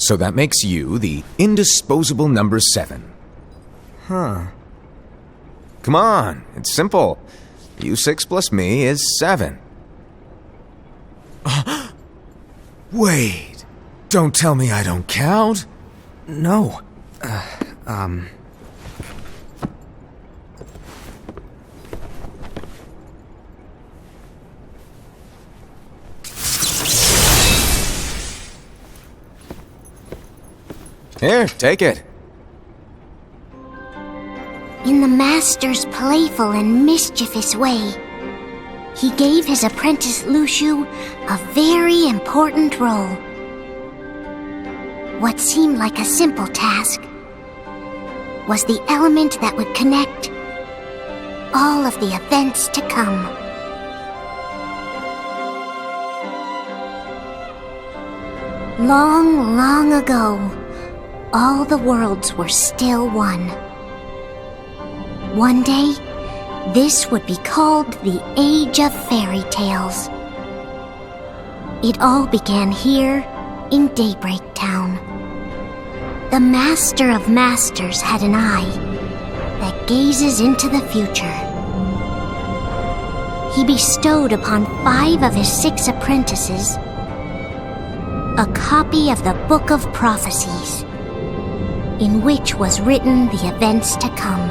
So that makes you the indisposable number 7. Huh. Come on, it's simple. You 6 plus me is 7. Wait, don't tell me I don't count. No. Here, take it. In the Master's playful and mischievous way, he gave his apprentice Luxu a very important role. What seemed like a simple task was the element that would connect all of the events to come. Long, long ago, all the worlds were still one. One day, this would be called the Age of Fairy Tales. It all began here in Daybreak Town. The Master of Masters had an eye that gazes into the future. He bestowed upon 5 of his 6 apprentices a copy of the Book of Prophecies, in which was written the events to come.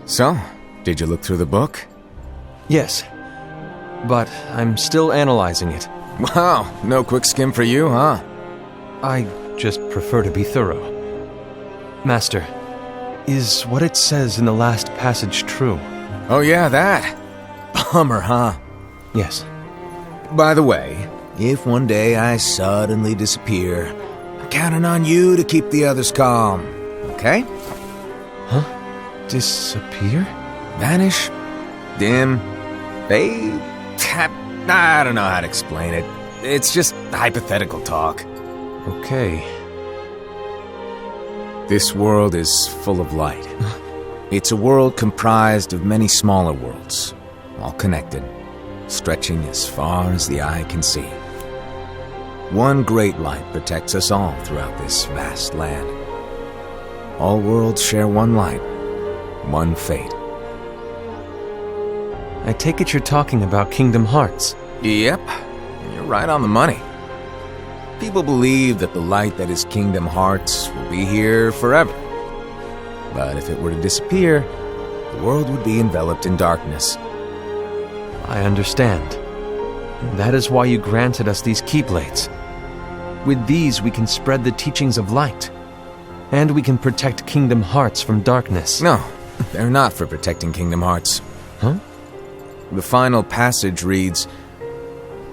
So, did you look through the book? Yes. But I'm still analyzing it. Wow, no quick skim for you, huh? I just prefer to be thorough. Master, is what it says in the last passage true? Oh yeah, that. Bummer, huh? Yes. By the way, if one day I suddenly disappear, I'm counting on you to keep the others calm, okay? Huh? Disappear? Vanish? Dim? Fade? I don't know how to explain it. It's just hypothetical talk. Okay. This world is full of light. It's a world comprised of many smaller worlds, all connected, stretching as far as the eye can see. One great light protects us all throughout this vast land. All worlds share one light, one fate. I take it you're talking about Kingdom Hearts. Yep, you're right on the money. People believe that the light that is Kingdom Hearts will be here forever. But if it were to disappear, the world would be enveloped in darkness. I understand. That is why you granted us these Keyblades. With these, we can spread the teachings of light. And we can protect Kingdom Hearts from darkness. No, they're not for protecting Kingdom Hearts. Huh? The final passage reads,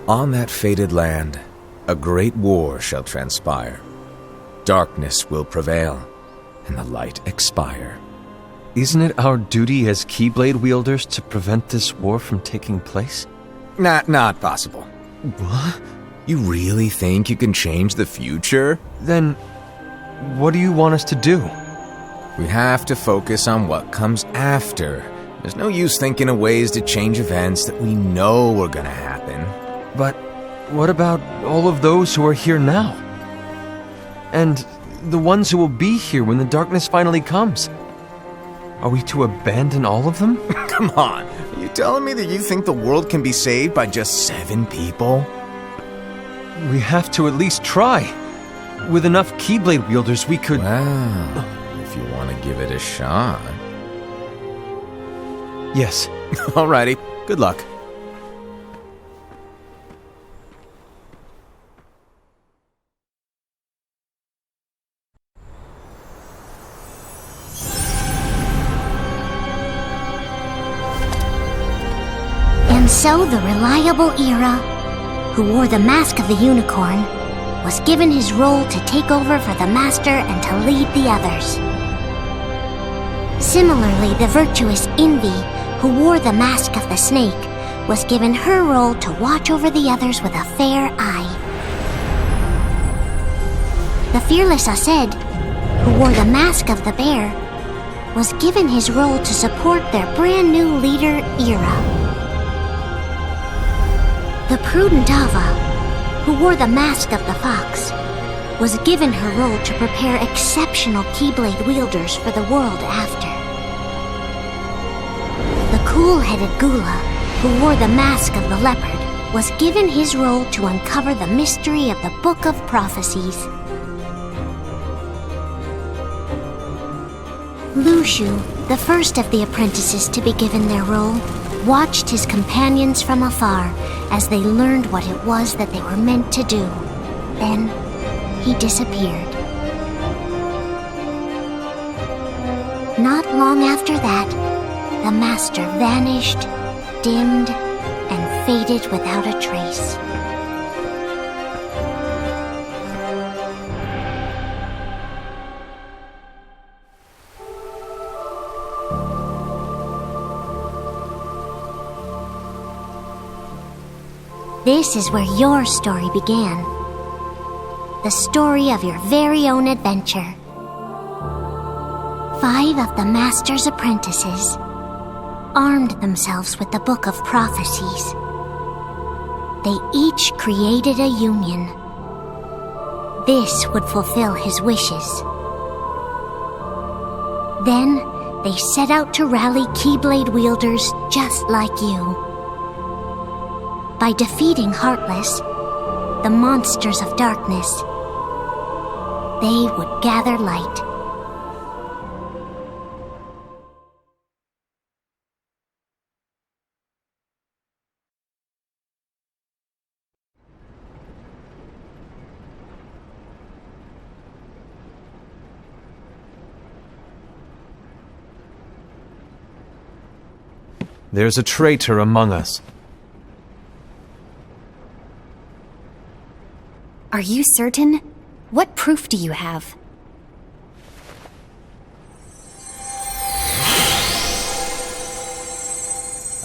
"On that fated land, a great war shall transpire. Darkness will prevail, and the light expire." Isn't it our duty as Keyblade wielders to prevent this war from taking place? Not possible. What? You really think you can change the future? Then, what do you want us to do? We have to focus on what comes after. There's no use thinking of ways to change events that we know are gonna happen. But what about all of those who are here now? And the ones who will be here when the darkness finally comes? Are we to abandon all of them? Come on, are you telling me that you think the world can be saved by just 7 people? We have to at least try. With enough Keyblade wielders, we could... Well, if you want to give it a shot. Yes. Alrighty, good luck. And so the reliable Era, who wore the mask of the unicorn, was given his role to take over for the Master and to lead the others. Similarly, the virtuous Envy, who wore the mask of the snake, was given her role to watch over the others with a fair eye. The fearless Aced, who wore the mask of the bear, was given his role to support their brand new leader, Ira. The prudent Ava, who wore the mask of the fox, was given her role to prepare exceptional Keyblade wielders for the world after. The cool-headed Gula, who wore the mask of the leopard, was given his role to uncover the mystery of the Book of Prophecies. Luxu, the first of the apprentices to be given their role, watched his companions from afar as they learned what it was that they were meant to do. Then, he disappeared. Not long after that, the master vanished, dimmed, and faded without a trace. This is where your story began. The story of your very own adventure. 5 of the Master's apprentices armed themselves with the Book of Prophecies. They each created a union. This would fulfill his wishes. Then, they set out to rally Keyblade wielders just like you. By defeating Heartless, the monsters of darkness, they would gather light. There's a traitor among us. Are you certain? What proof do you have?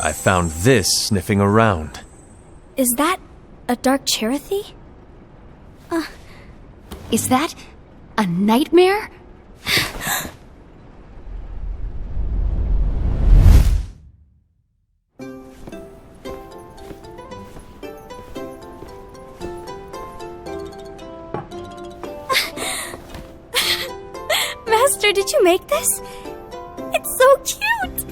I found this sniffing around. Is that a dark Cherothy? Is that a nightmare? Master, did you make this? It's so cute!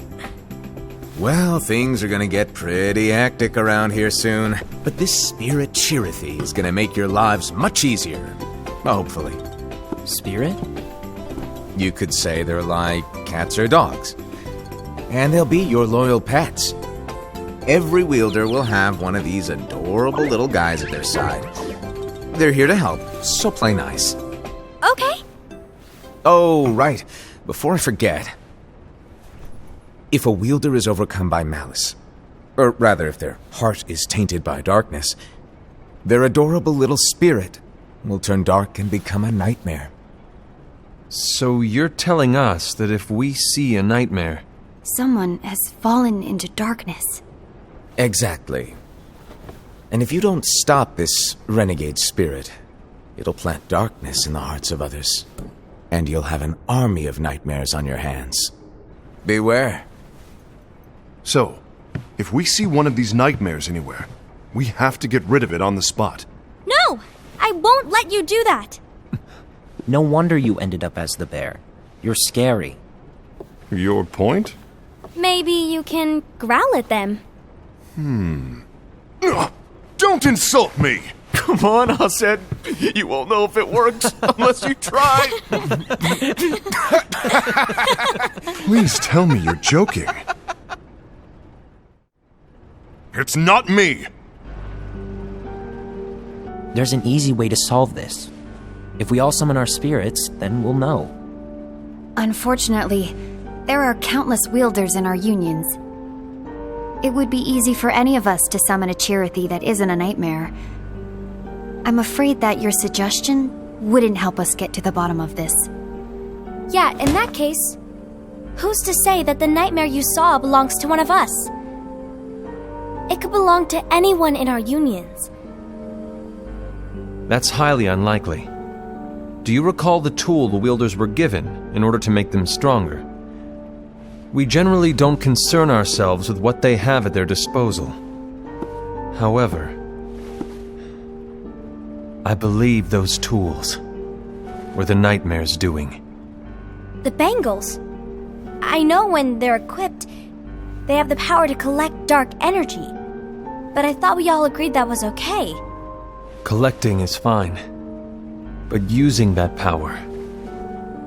Well, things are gonna get pretty hectic around here soon. But this spirit Cherothy is gonna make your lives much easier. Hopefully. Spirit? You could say they're like cats or dogs. And they'll be your loyal pets. Every wielder will have one of these adorable little guys at their side. They're here to help, so play nice. Okay. Oh, right. Before I forget. If a wielder is overcome by malice, or rather if their heart is tainted by darkness, their adorable little spirit will turn dark and become a nightmare. So you're telling us that if we see a nightmare... Someone has fallen into darkness. Exactly. And if you don't stop this renegade spirit, it'll plant darkness in the hearts of others. And you'll have an army of nightmares on your hands. Beware. So, if we see one of these nightmares anywhere, we have to get rid of it on the spot. No! I won't let you do that! No wonder you ended up as the bear. You're scary. Your point? Maybe you can growl at them. Don't insult me! Come on, Aced. You won't know if it works unless you try. Please tell me you're joking. It's not me! There's an easy way to solve this. If we all summon our spirits, then we'll know. Unfortunately, there are countless wielders in our unions. It would be easy for any of us to summon a Cherothy that isn't a nightmare. I'm afraid that your suggestion wouldn't help us get to the bottom of this. Yeah, in that case, who's to say that the nightmare you saw belongs to one of us? It could belong to anyone in our unions. That's highly unlikely. Do you recall the tool the wielders were given in order to make them stronger? We generally don't concern ourselves with what they have at their disposal. However, I believe those tools were the nightmare's doing. The bangles. I know when they're equipped, they have the power to collect dark energy. But I thought we all agreed that was okay. Collecting is fine, but using that power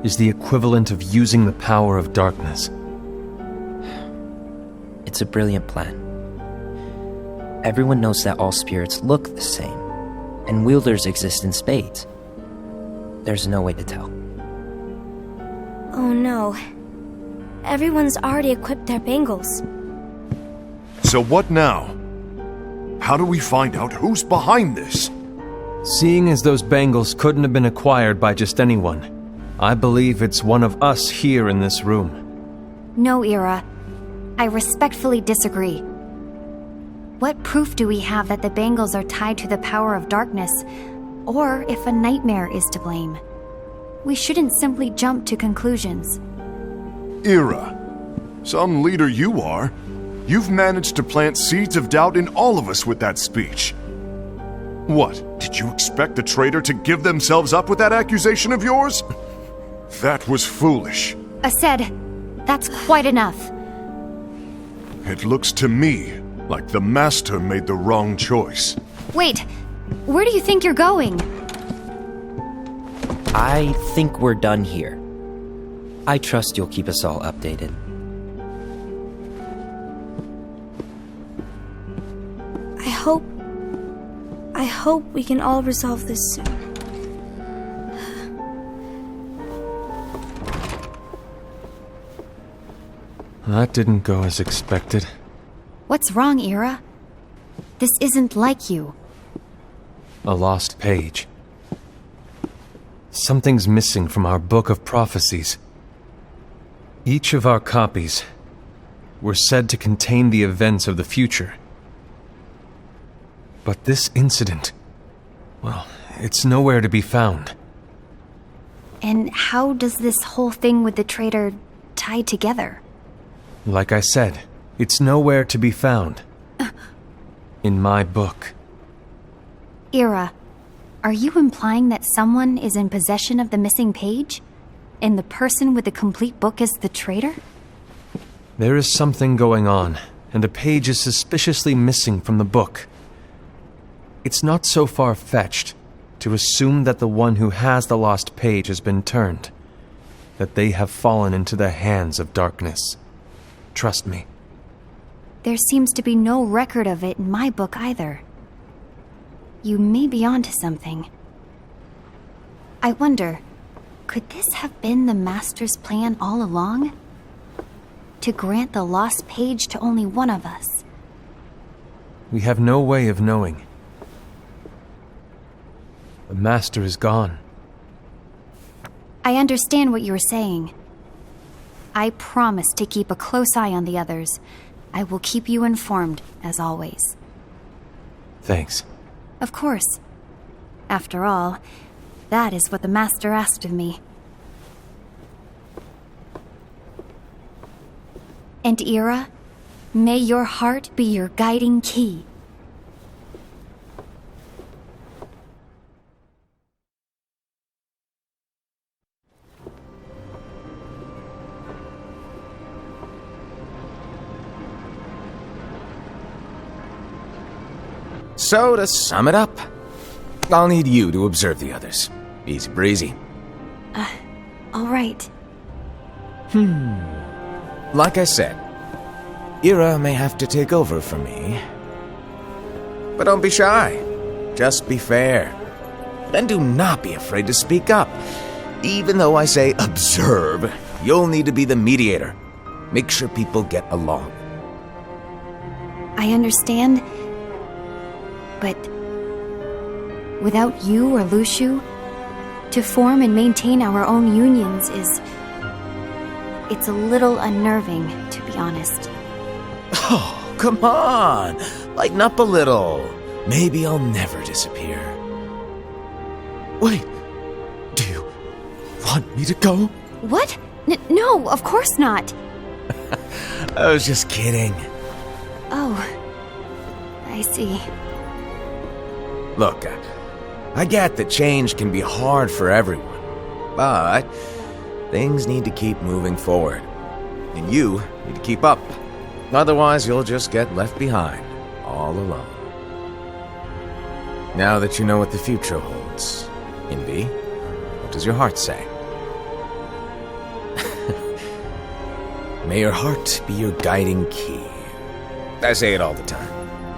is the equivalent of using the power of darkness. It's a brilliant plan. Everyone knows that all spirits look the same, and wielders exist in spades. There's no way to tell. Oh no. Everyone's already equipped their bangles. So what now? How do we find out who's behind this? Seeing as those bangles couldn't have been acquired by just anyone, I believe it's one of us here in this room. No, Ira. I respectfully disagree. What proof do we have that the bangles are tied to the power of darkness, or if a nightmare is to blame? We shouldn't simply jump to conclusions. Ira, some leader you are. You've managed to plant seeds of doubt in all of us with that speech. What, did you expect the traitor to give themselves up with that accusation of yours? That was foolish. Aced, that's quite enough. It looks to me like the Master made the wrong choice. Wait, where do you think you're going? I think we're done here. I trust you'll keep us all updated. I hope we can all resolve this soon. That didn't go as expected. What's wrong, Ira? This isn't like you. A lost page. Something's missing from our book of prophecies. Each of our copies were said to contain the events of the future. But this incident, well, it's nowhere to be found. And how does this whole thing with the traitor tie together? Like I said, it's nowhere to be found. In my book. Ira, are you implying that someone is in possession of the missing page? And the person with the complete book is the traitor? There is something going on, and a page is suspiciously missing from the book. It's not so far-fetched to assume that the one who has the lost page has been turned, that they have fallen into the hands of darkness. Trust me. There seems to be no record of it in my book either. You may be onto something. I wonder, could this have been the Master's plan all along? To grant the lost page to only one of us? We have no way of knowing. The Master is gone. I understand what you're saying. I promise to keep a close eye on the others. I will keep you informed, as always. Thanks. Of course. After all, that is what the Master asked of me. And Ira, may your heart be your guiding key. So, to sum it up, I'll need you to observe the others. Easy breezy. All right. Like I said, Ira may have to take over for me. But don't be shy. Just be fair. And do not be afraid to speak up. Even though I say observe, you'll need to be the mediator. Make sure people get along. I understand. But without you or Luxu, to form and maintain our own unions it's a little unnerving, to be honest. Oh, come on! Lighten up a little. Maybe I'll never disappear. Wait, do you want me to go? What? No, of course not. I was just kidding. Oh, I see. Look, I get that change can be hard for everyone, but things need to keep moving forward, and you need to keep up. Otherwise, you'll just get left behind, all alone. Now that you know what the future holds, Envy, what does your heart say? May your heart be your guiding key. I say it all the time.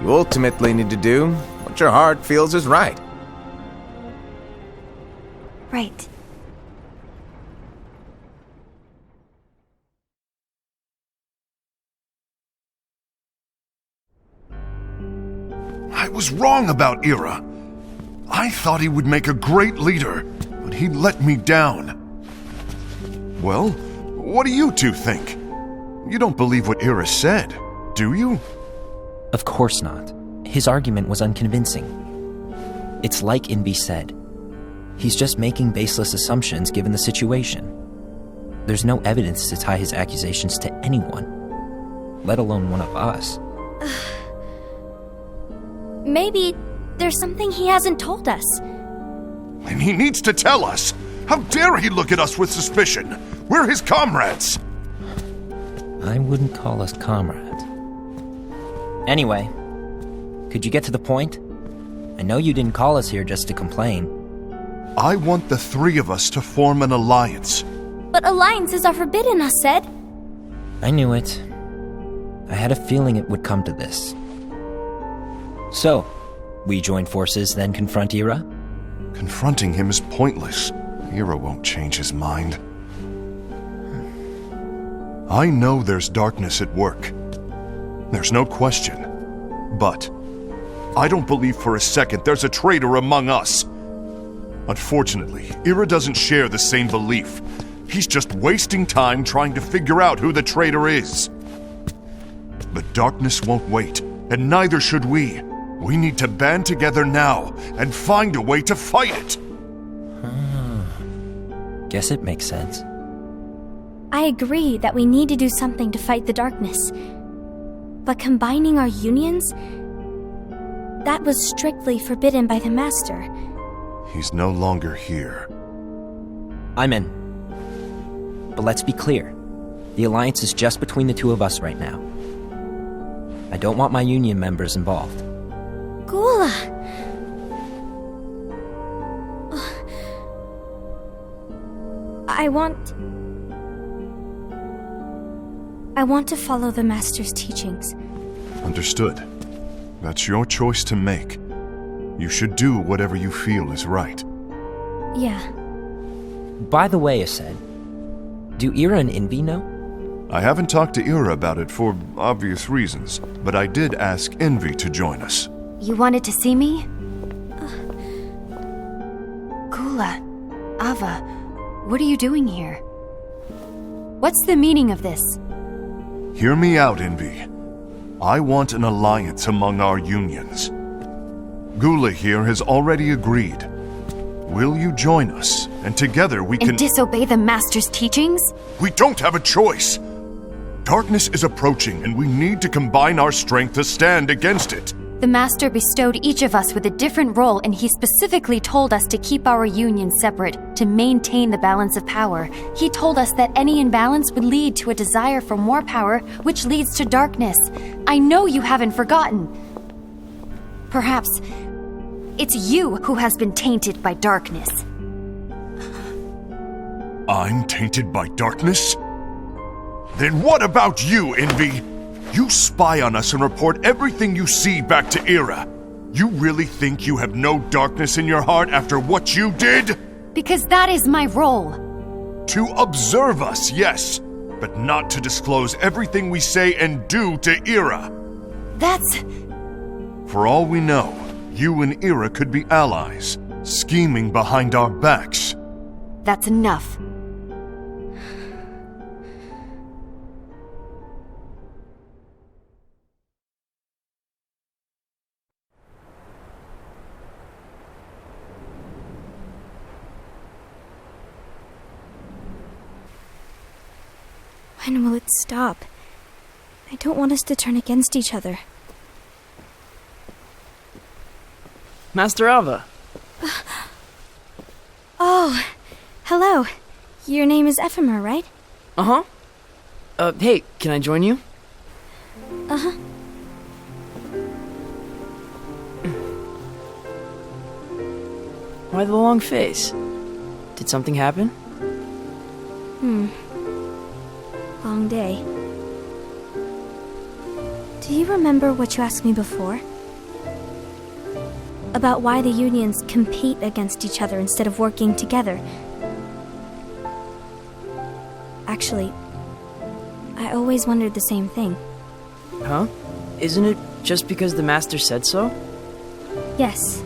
You ultimately need to do what your heart feels is right. Right. I was wrong about Ira. I thought he would make a great leader, but he let me down. Well, what do you two think? You don't believe what Ira said, do you? Of course not. His argument was unconvincing. It's like Invi said. He's just making baseless assumptions given the situation. There's no evidence to tie his accusations to anyone, let alone one of us. Maybe there's something he hasn't told us. And he needs to tell us. How dare he look at us with suspicion? We're his comrades. I wouldn't call us comrades. Anyway, could you get to the point? I know you didn't call us here just to complain. I want the three of us to form an alliance. But alliances are forbidden, us said. I knew it. I had a feeling it would come to this. So, we join forces, then confront Ira? Confronting him is pointless. Ira won't change his mind. I know there's darkness at work. There's no question. But I don't believe for a second there's a traitor among us. Unfortunately, Ira doesn't share the same belief. He's just wasting time trying to figure out who the traitor is. But darkness won't wait, and neither should we. We need to band together now and find a way to fight it. Guess it makes sense. I agree that we need to do something to fight the darkness. But combining our unions? That was strictly forbidden by the Master. He's no longer here. I'm in. But let's be clear. The alliance is just between the two of us right now. I don't want my union members involved. Gula! I want to follow the Master's teachings. Understood. That's your choice to make. You should do whatever you feel is right. Yeah. By the way, Ased, do Ira and Invi know? I haven't talked to Ira about it for obvious reasons, but I did ask Envy to join us. You wanted to see me? Gula, Ava, what are you doing here? What's the meaning of this? Hear me out, Envy. I want an alliance among our unions. Gula here has already agreed. Will you join us? And together we can... And disobey the Master's teachings? We don't have a choice! Darkness is approaching, and we need to combine our strength to stand against it. The Master bestowed each of us with a different role, and he specifically told us to keep our union separate, to maintain the balance of power. He told us that any imbalance would lead to a desire for more power, which leads to darkness. I know you haven't forgotten. Perhaps it's you who has been tainted by darkness. I'm tainted by darkness? Then what about you, Envy? You spy on us and report everything you see back to Ira. You really think you have no darkness in your heart after what you did? Because that is my role. To observe us, yes, but not to disclose everything we say and do to Ira. That's... For all we know, you and Ira could be allies, scheming behind our backs. That's enough. When will it stop? I don't want us to turn against each other. Master Alva. Oh, hello. Your name is Ephemer, right? Uh-huh. Hey, can I join you? Uh-huh. Why the long face? Did something happen? Long day. Do you remember what you asked me before? About why the unions compete against each other instead of working together. Actually, I always wondered the same thing. Huh? Isn't it just because the Master said so? Yes.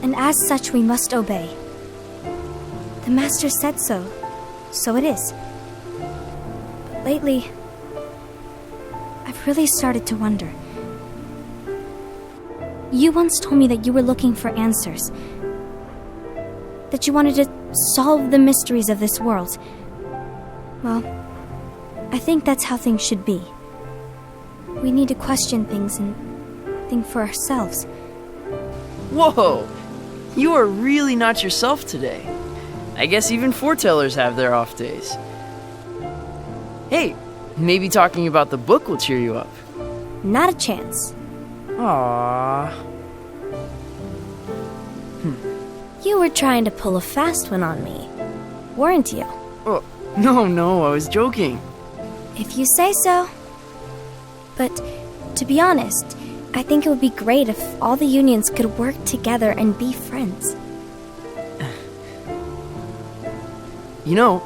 And as such, we must obey. The Master said so. So it is. But lately, I've really started to wonder. You once told me that you were looking for answers. That you wanted to solve the mysteries of this world. Well, I think that's how things should be. We need to question things and think for ourselves. Whoa! You are really not yourself today. I guess even foretellers have their off days. Hey, maybe talking about the book will cheer you up. Not a chance. Aww. You were trying to pull a fast one on me, weren't you? Oh, no, I was joking. If you say so. But, to be honest, I think it would be great if all the unions could work together and be friends. You know,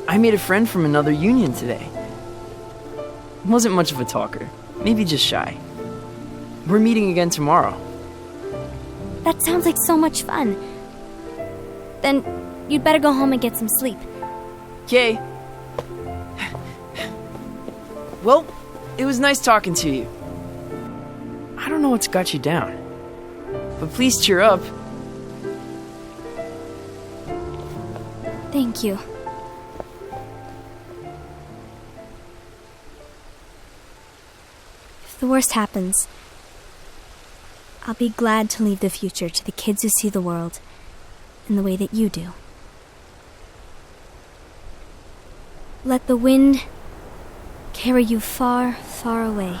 I made a friend from another union today. Wasn't much of a talker, maybe just shy. We're meeting again tomorrow. That sounds like so much fun. Then, you'd better go home and get some sleep. Okay. Well, it was nice talking to you. I don't know what's got you down, but please cheer up. Thank you. If the worst happens, I'll be glad to leave the future to the kids who see the world in the way that you do. Let the wind carry you far, far away.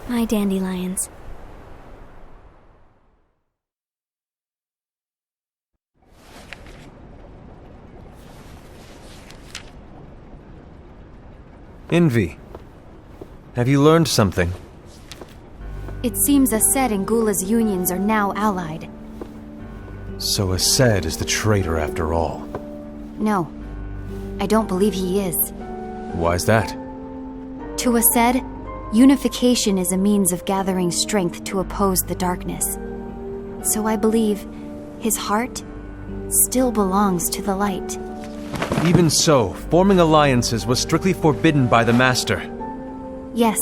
My dandelions. Envy. Have you learned something? It seems Ased and Gula's unions are now allied. So Ased is the traitor after all. No, I don't believe he is. Why's that? To Ased, unification is a means of gathering strength to oppose the darkness. So I believe his heart still belongs to the light. Even so, forming alliances was strictly forbidden by the Master. Yes,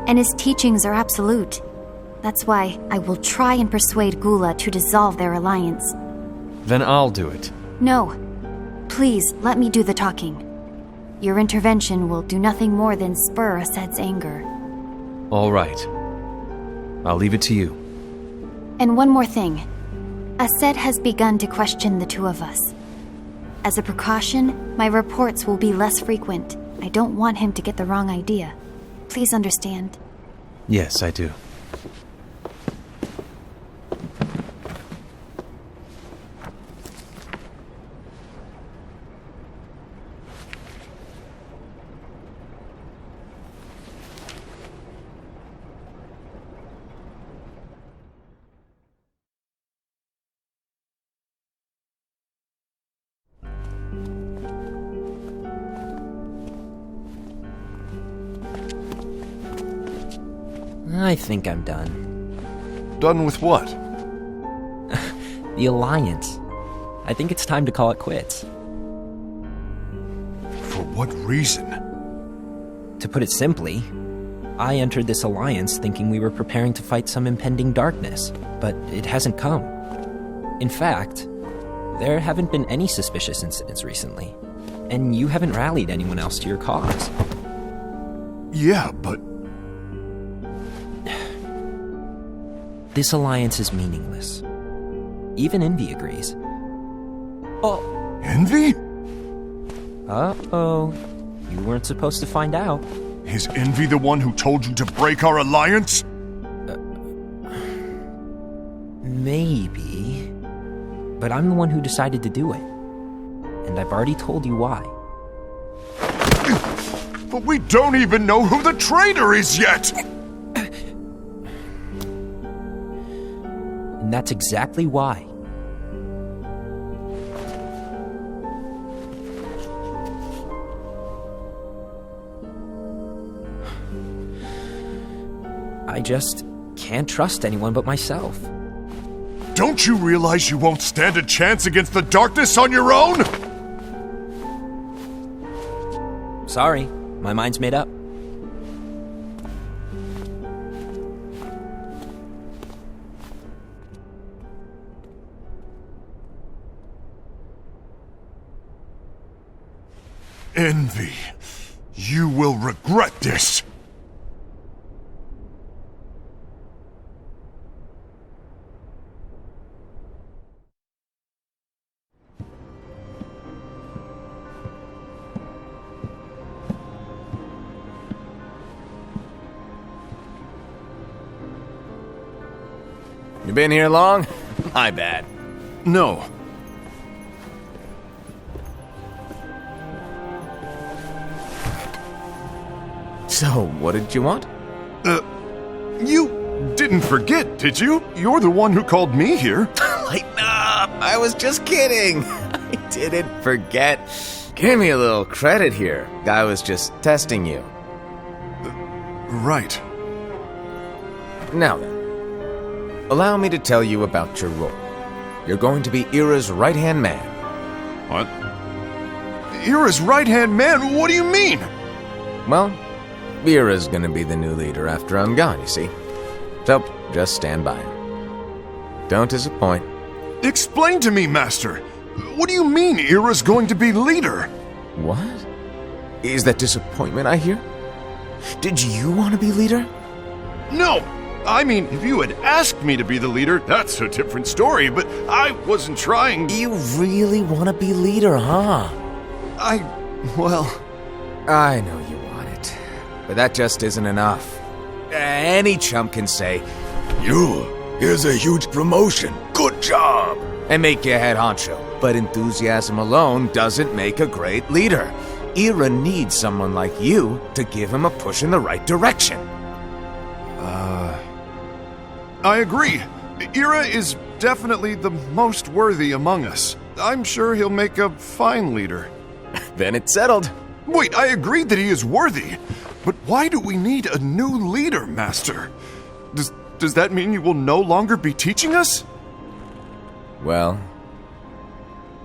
and his teachings are absolute. That's why I will try and persuade Gula to dissolve their alliance. Then I'll do it. No. Please, let me do the talking. Your intervention will do nothing more than spur Ased's anger. All right. I'll leave it to you. And one more thing. Ased has begun to question the two of us. As a precaution, my reports will be less frequent. I don't want him to get the wrong idea. Please understand. Yes, I do. I think I'm done. Done with what? The Alliance. I think it's time to call it quits. For what reason? To put it simply, I entered this alliance thinking we were preparing to fight some impending darkness, but it hasn't come. In fact, there haven't been any suspicious incidents recently. and you haven't rallied anyone else to your cause. Yeah, but... This alliance is meaningless. Even Envy agrees. Oh. Envy? Uh-oh. You weren't supposed to find out. Is Envy the one who told you to break our alliance? Maybe. But I'm the one who decided to do it. And I've already told you why. But we don't even know who the traitor is yet! And that's exactly why. I just can't trust anyone but myself. Don't you realize you won't stand a chance against the darkness on your own? Sorry, my mind's made up. Envy, you will regret this. You been here long? My bad. No. So, what did you want? You didn't forget, did you? You're the one who called me here. Lighten up! I was just kidding. I didn't forget. Give me a little credit here. I was just testing you. Right. Now then, allow me to tell you about your role. You're going to be Ira's right-hand man. What? Ira's right-hand man? What do you mean? Well, Ira's gonna be the new leader after I'm gone, you see. So, just stand by him. Don't disappoint. Explain to me, Master. What do you mean Ira's going to be leader? What? Is that disappointment I hear? Did you want to be leader? No! I mean, if you had asked me to be the leader, that's a different story, but I wasn't trying... You really want to be leader, huh? Well... I know you want it, but that just isn't enough. Any chump can say, here's a huge promotion, good job, and make you head honcho. But enthusiasm alone doesn't make a great leader. Ira needs someone like you to give him a push in the right direction. I agree. Ira is definitely the most worthy among us. I'm sure he'll make a fine leader. Then it's settled. Wait, I agreed that he is worthy. But why do we need a new leader, Master? Does that mean you will no longer be teaching us? Well,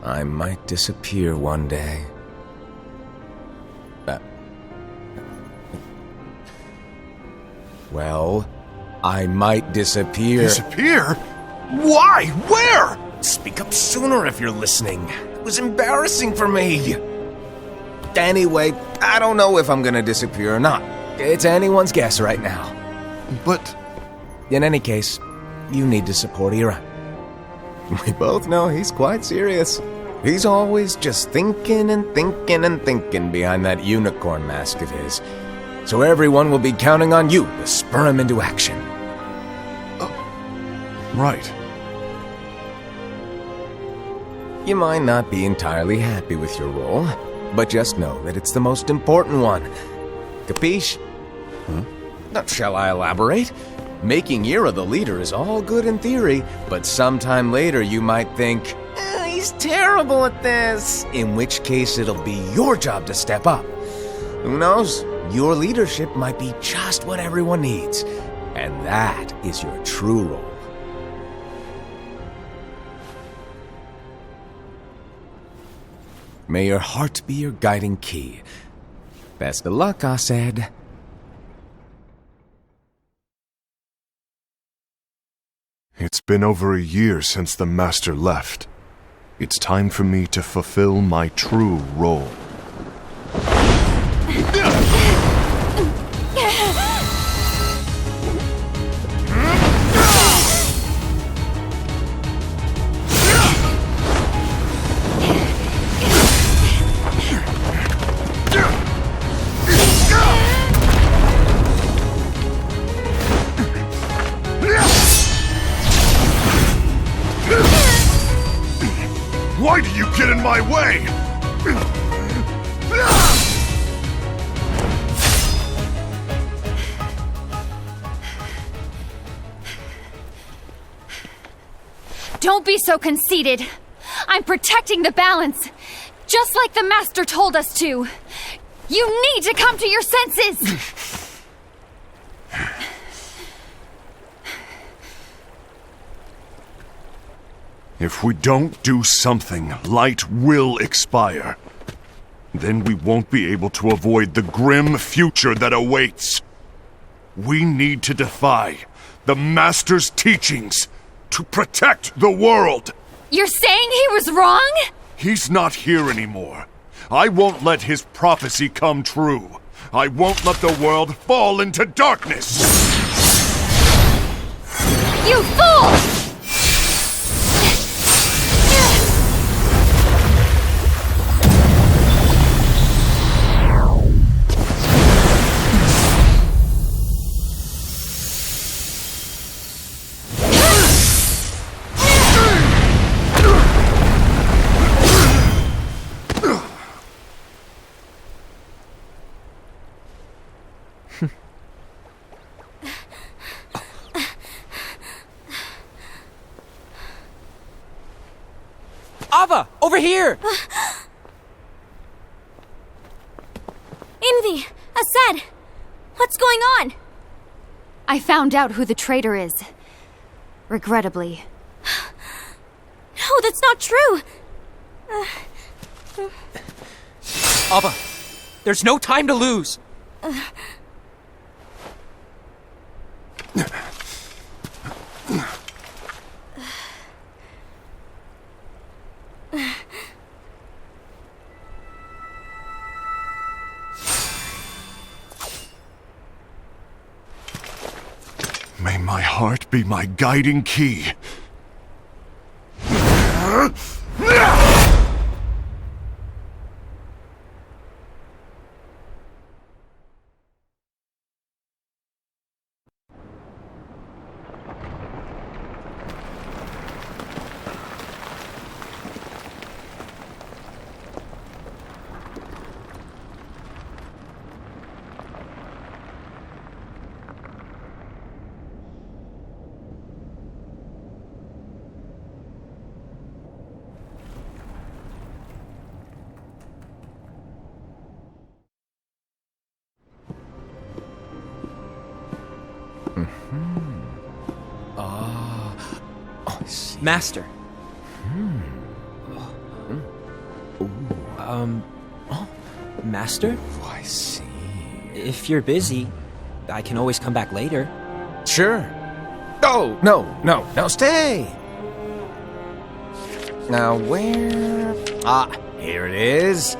I might disappear one day. Well, I might disappear. Disappear? Why? Where? Speak up sooner if you're listening. It was embarrassing for me. Anyway, I don't know if I'm gonna disappear or not. It's anyone's guess right now. But... In any case, you need to support Ira. We both know he's quite serious. He's always just thinking and thinking and thinking behind that unicorn mask of his. So everyone will be counting on you to spur him into action. Right. You might not be entirely happy with your role, but just know that it's the most important one. Capiche? Now, shall I elaborate? Making Ira the leader is all good in theory, but sometime later you might think, he's terrible at this, in which case it'll be your job to step up. Who knows? Your leadership might be just what everyone needs, and that is your true role. May your heart be your guiding key. Best of luck, I said. It's been over a year since the Master left. It's time for me to fulfill my true role. Why do you get in my way? Don't be so conceited. I'm protecting the balance, just like the Master told us to. You need to come to your senses! If we don't do something, light will expire. Then we won't be able to avoid the grim future that awaits. We need to defy the Master's teachings to protect the world. You're saying he was wrong? He's not here anymore. I won't let his prophecy come true. I won't let the world fall into darkness. You fool! Ava, over here! Envy! Asad! What's going on? I found out who the traitor is. Regrettably. No, that's not true! Ava, there's no time to lose! May my heart be my guiding key. Master. Master? Oh, I see. If you're busy, I can always come back later. Sure. Oh, no, stay! Now, where... Ah, here it is.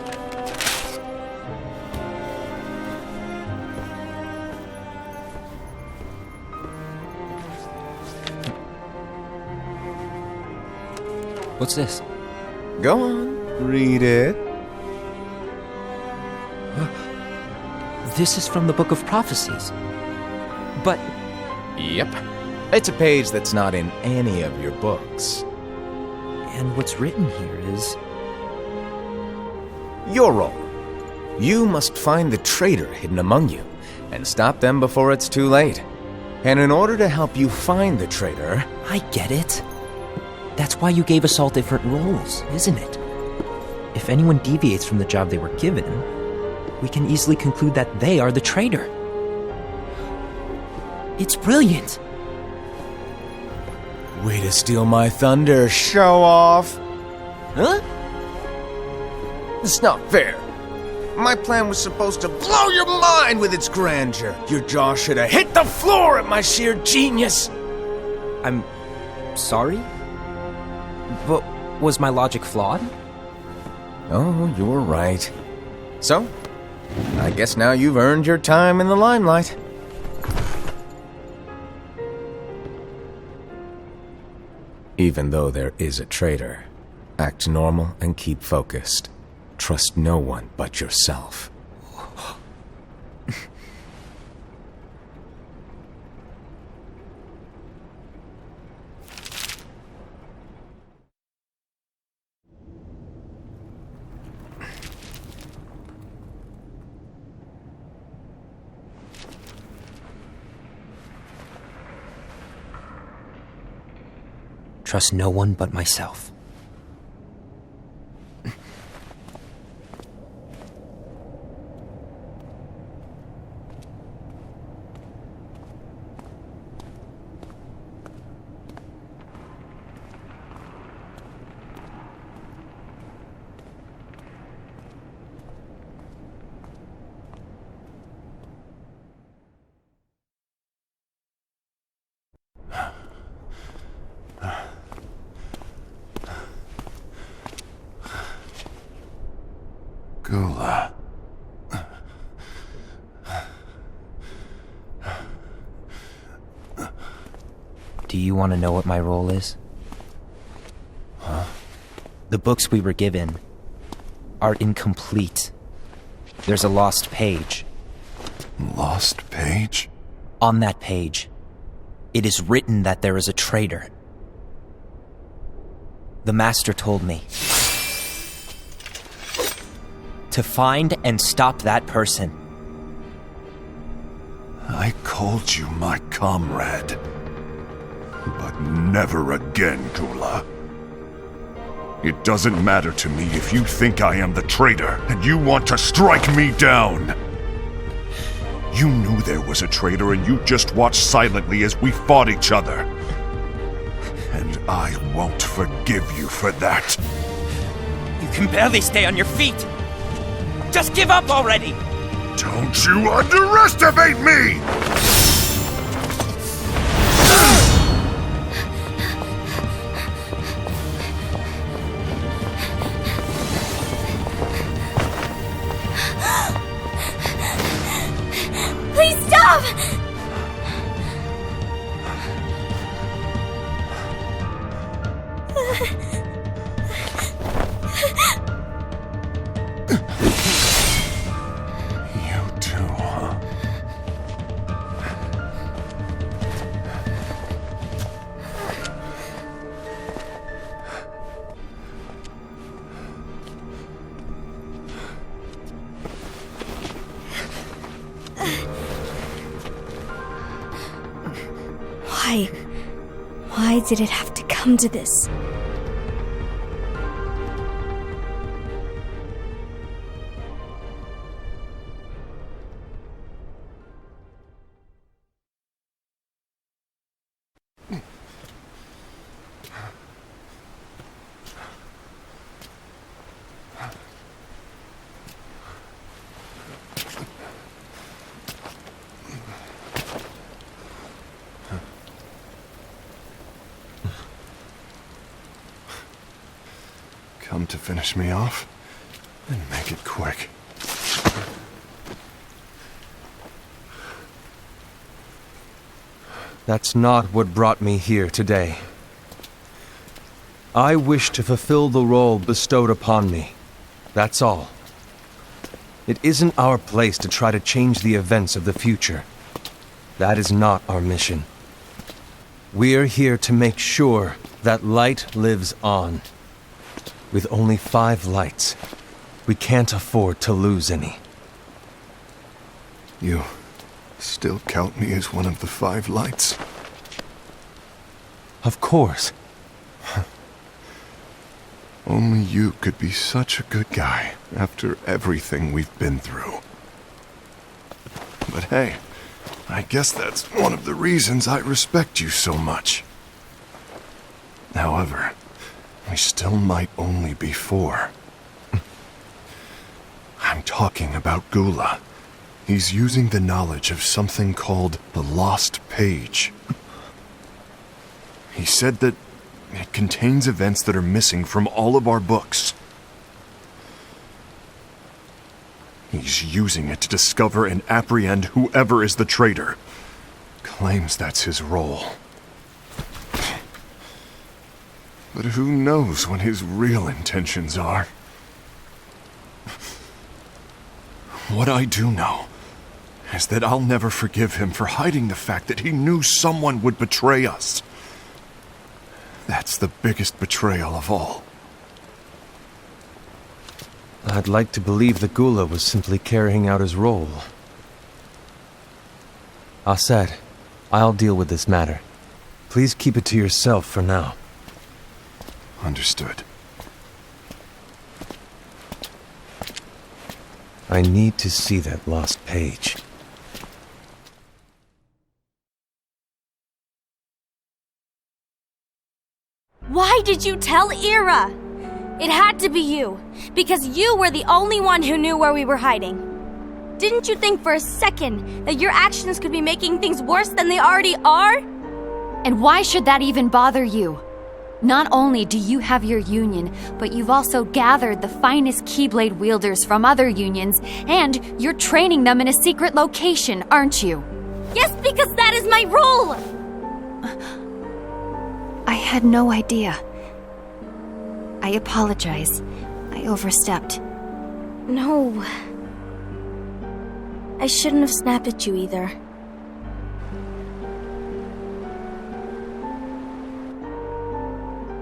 What's this? Go on, read it. This is from the Book of Prophecies. But Yep. It's a page that's not in any of your books. and what's written here is... Your role. You must find the traitor hidden among you, and stop them before it's too late. And in order to help you find the traitor... I get it. That's why you gave us all different roles, isn't it? If anyone deviates from the job they were given, we can easily conclude that they are the traitor. It's brilliant. Way to steal my thunder, show off! Huh? It's not fair. My plan was supposed to blow your mind with its grandeur. Your jaw should have hit the floor at my sheer genius. I'm sorry? But was my logic flawed? Oh, you're right. So, I guess now you've earned your time in the limelight. Even though there is a traitor, act normal and keep focused. Trust no one but yourself. trust no one but myself. Gula. Do you want to know what my role is? Huh? The books we were given are incomplete. There's a lost page. Lost page? On that page, it is written that there is a traitor. The Master told me to find and stop that person. I called you my comrade. But never again, Gula. It doesn't matter to me if you think I am the traitor and you want to strike me down. You knew there was a traitor and you just watched silently as we fought each other. And I won't forgive you for that. You can barely stay on your feet. Just give up already! Don't you underestimate me! Please stop! You too, huh? Why did it have to come to this? Come to finish me off? Then make it quick. That's not what brought me here today. I wish to fulfill the role bestowed upon me. That's all. It isn't our place to try to change the events of the future. That is not our mission. We're here to make sure that light lives on. With only 5 lights, we can't afford to lose any. You still count me as one of the 5 lights? Of course. Only you could be such a good guy after everything we've been through. But hey, I guess that's one of the reasons I respect you so much. However, we still might only be 4. I'm talking about Gula. He's using the knowledge of something called the Lost Page. He said that it contains events that are missing from all of our books. He's using it to discover and apprehend whoever is the traitor. Claims that's his role. But who knows what his real intentions are? What I do know is that I'll never forgive him for hiding the fact that he knew someone would betray us. That's the biggest betrayal of all. I'd like to believe that Gula was simply carrying out his role. Aset, I'll deal with this matter. Please keep it to yourself for now. Understood. I need to see that lost page. Why did you tell Ira? It had to be you, because you were the only one who knew where we were hiding. Didn't you think for a second that your actions could be making things worse than they already are? And why should that even bother you? Not only do you have your union, but you've also gathered the finest Keyblade wielders from other unions, and you're training them in a secret location, aren't you? Yes, because that is my role! I had no idea. I apologize. I overstepped. No. I shouldn't have snapped at you either.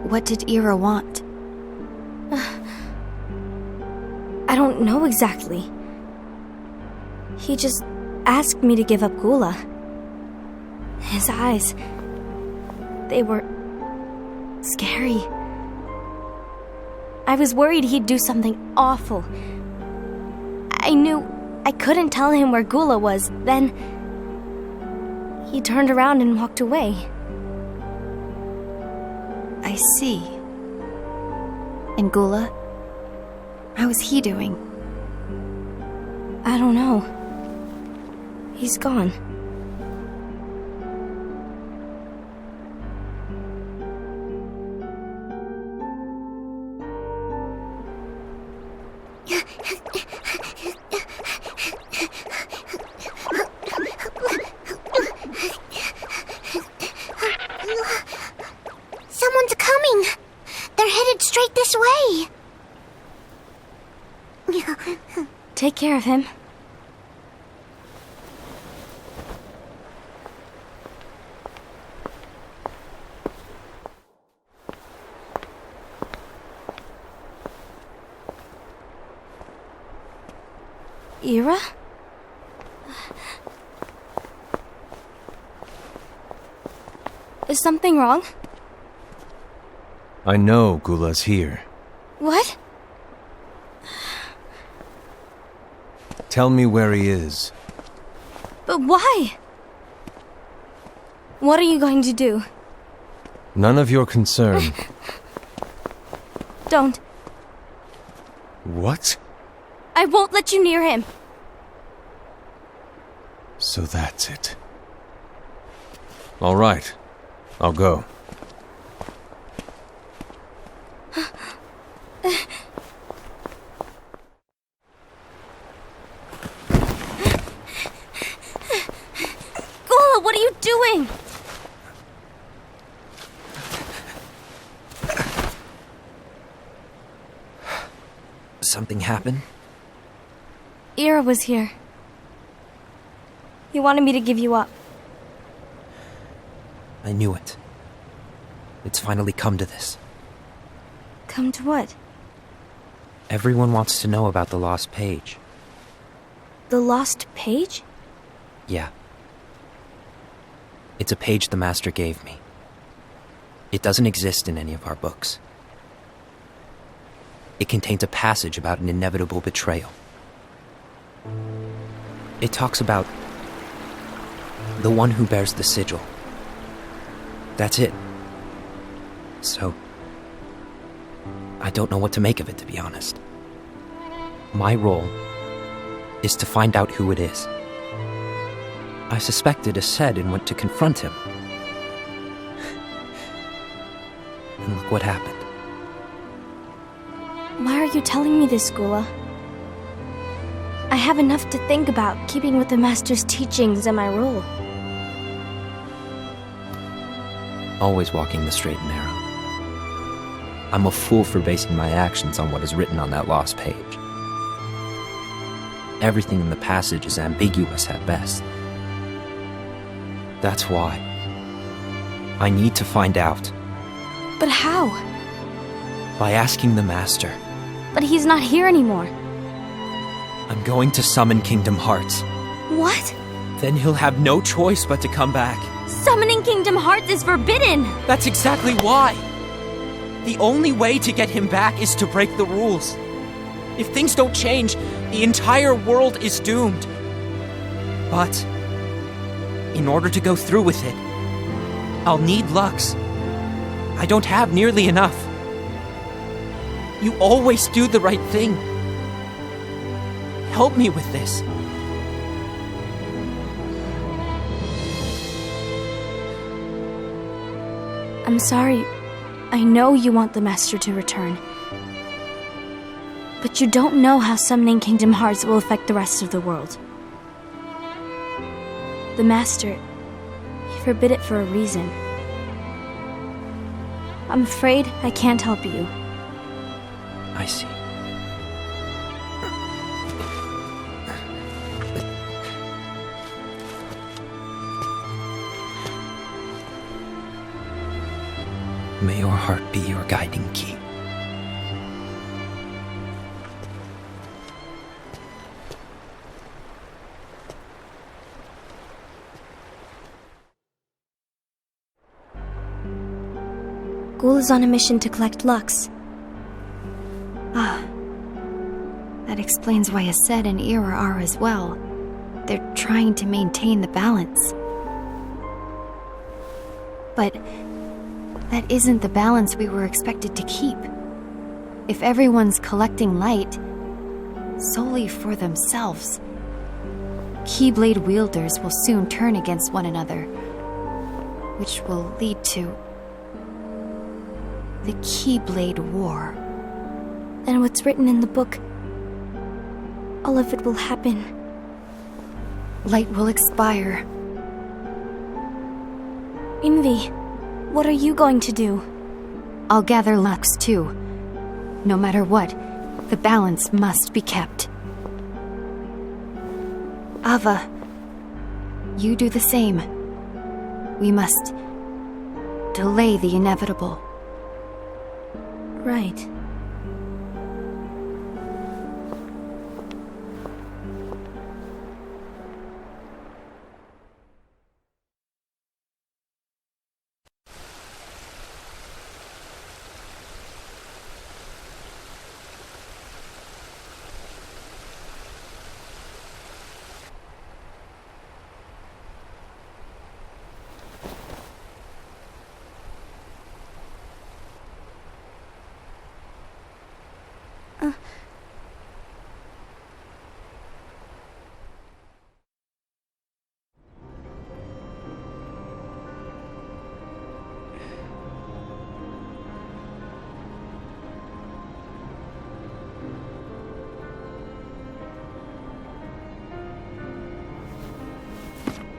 What did Ira want? I don't know exactly. He just asked me to give up Gula. His eyes, they were scary. I was worried he'd do something awful. I knew I couldn't tell him where Gula was. Then he turned around and walked away. I see. And Gula? How is he doing? I don't know. He's gone. Someone's coming! They're headed straight this way! Take care of him. Ira? Is something wrong? I know Gula's here. What? Tell me where he is. But why? What are you going to do? None of your concern. Don't. What? I won't let you near him. So that's it. All right. I'll go. Gula, what are you doing? Something happened? Ira was here. He wanted me to give you up. I knew it. It's finally come to this. Come to what? Everyone wants to know about the lost page. The lost page? Yeah. It's a page the Master gave me. It doesn't exist in any of our books. It contains a passage about an inevitable betrayal. It talks about the one who bears the sigil. That's it. So, I don't know what to make of it, to be honest. My role is to find out who it is. I suspected Ased and went to confront him. And look what happened. Why are you telling me this, Gula? I have enough to think about, keeping with the Master's teachings and my role. Always walking the straight and narrow. I'm a fool for basing my actions on what is written on that lost page. Everything in the passage is ambiguous at best. That's why I need to find out. But how? By asking the Master. But he's not here anymore. I'm going to summon Kingdom Hearts. What? Then he'll have no choice but to come back. Summoning Kingdom Hearts is forbidden! That's exactly why! The only way to get him back is to break the rules. If things don't change, the entire world is doomed. But in order to go through with it, I'll need Lux. I don't have nearly enough. You always do the right thing. Help me with this. I'm sorry. I know you want the Master to return. But you don't know how summoning Kingdom Hearts will affect the rest of the world. The Master, he forbid it for a reason. I'm afraid I can't help you. I see. May your heart be your guiding key. Ghoul is on a mission to collect Lux. Ah. That explains why Aced and Ira are as well. They're trying to maintain the balance. But that isn't the balance we were expected to keep. If everyone's collecting light solely for themselves, Keyblade wielders will soon turn against one another, which will lead to the Keyblade War. Then what's written in the book, all of it will happen. Light will expire. Envy, what are you going to do? I'll gather Lux too. No matter what, the balance must be kept. Ava, you do the same. We must delay the inevitable. Right.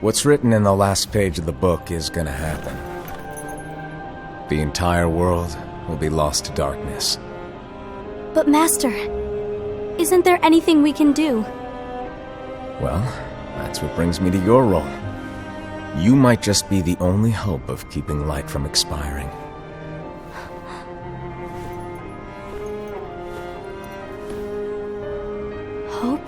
What's written in the last page of the book is gonna happen. The entire world will be lost to darkness. But Master, isn't there anything we can do? Well, that's what brings me to your role. You might just be the only hope of keeping light from expiring. Hope?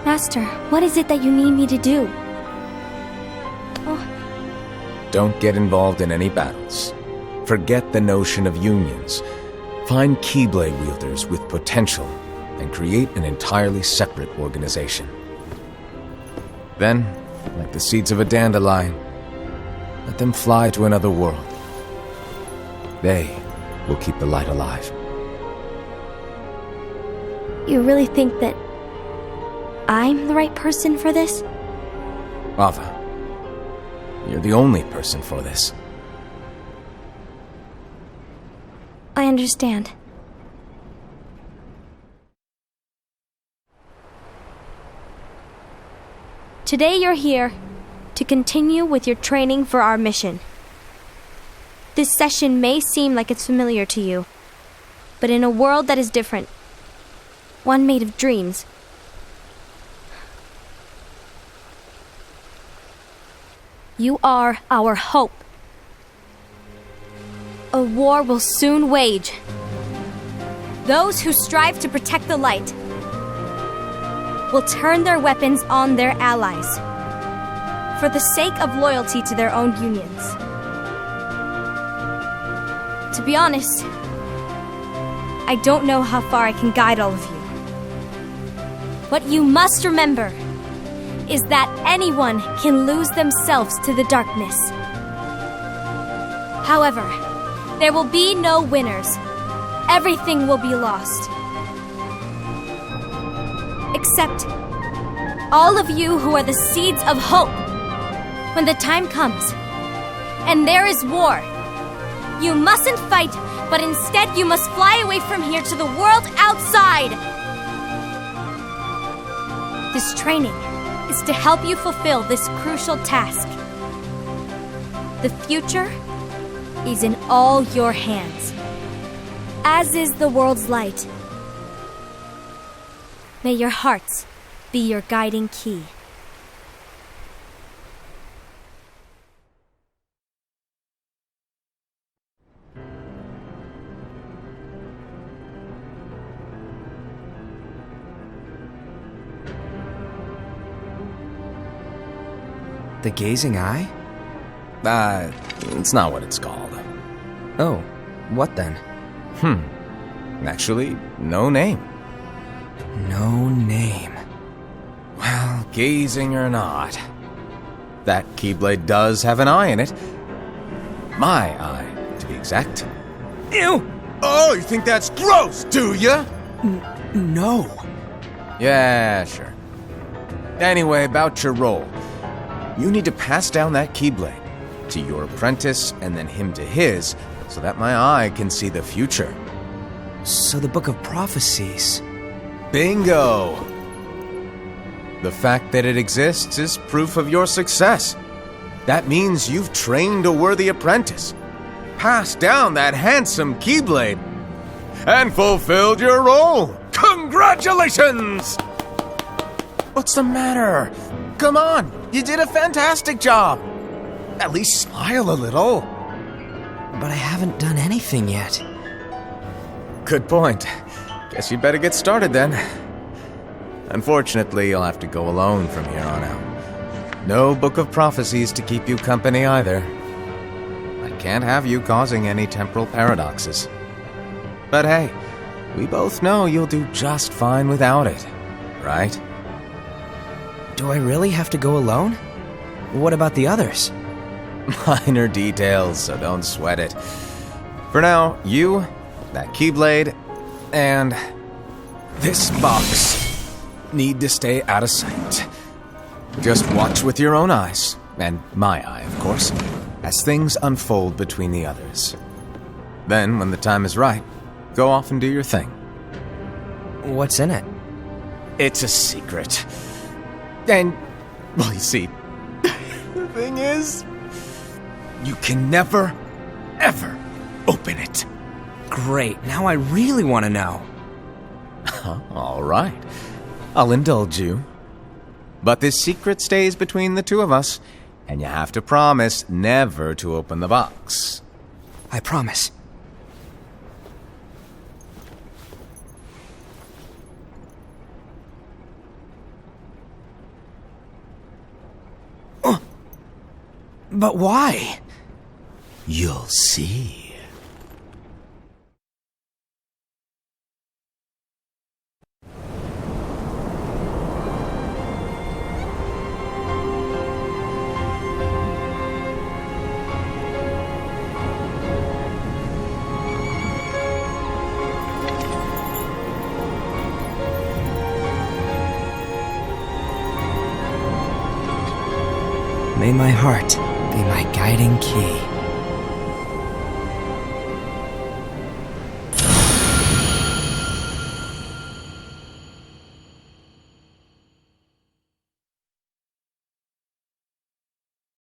Master, what is it that you need me to do? Don't get involved in any battles. Forget the notion of unions. Find Keyblade wielders with potential and create an entirely separate organization. Then, like the seeds of a dandelion, let them fly to another world. They will keep the light alive. You really think that I'm the right person for this? Ava, you're the only person for this. I understand. Today you're here to continue with your training for our mission. This session may seem like it's familiar to you, but in a world that is different, one made of dreams, you are our hope. A war will soon wage. Those who strive to protect the light will turn their weapons on their allies for the sake of loyalty to their own unions. To be honest, I don't know how far I can guide all of you. What you must remember is that anyone can lose themselves to the darkness. However, there will be no winners. Everything will be lost. Except all of you who are the seeds of hope. When the time comes, and there is war, you mustn't fight, but instead you must fly away from here to the world outside. This training is to help you fulfill this crucial task. The future is in all your hands, as is the world's light. May your hearts be your guiding key. The gazing eye? It's not what it's called. Oh, what then? Actually, no name. No name. Well, gazing or not, that Keyblade does have an eye in it. My eye, to be exact. Ew! Oh, you think that's gross, do ya? No. Yeah, sure. Anyway, about your role. You need to pass down that Keyblade to your apprentice and then him to his, so that my eye can see the future. So the Book of Prophecies... Bingo! The fact that it exists is proof of your success. That means you've trained a worthy apprentice, passed down that handsome Keyblade, and fulfilled your role. Congratulations! What's the matter? Come on, you did a fantastic job. At least smile a little. But I haven't done anything yet. Good point. Guess you'd better get started then. Unfortunately, you'll have to go alone from here on out. No Book of Prophecies to keep you company either. I can't have you causing any temporal paradoxes. But hey, we both know you'll do just fine without it, right? Do I really have to go alone? What about the others? Minor details, so don't sweat it. For now, you, that Keyblade, and this box need to stay out of sight. Just watch with your own eyes, and my eye, of course, as things unfold between the others. Then, when the time is right, go off and do your thing. What's in it? It's a secret. And, well, you see, the thing is, you can never, ever open it. Great, now I really want to know. All right, I'll indulge you. But this secret stays between the two of us, and you have to promise never to open the box. I promise. But why? You'll see. May my heart be my guiding key.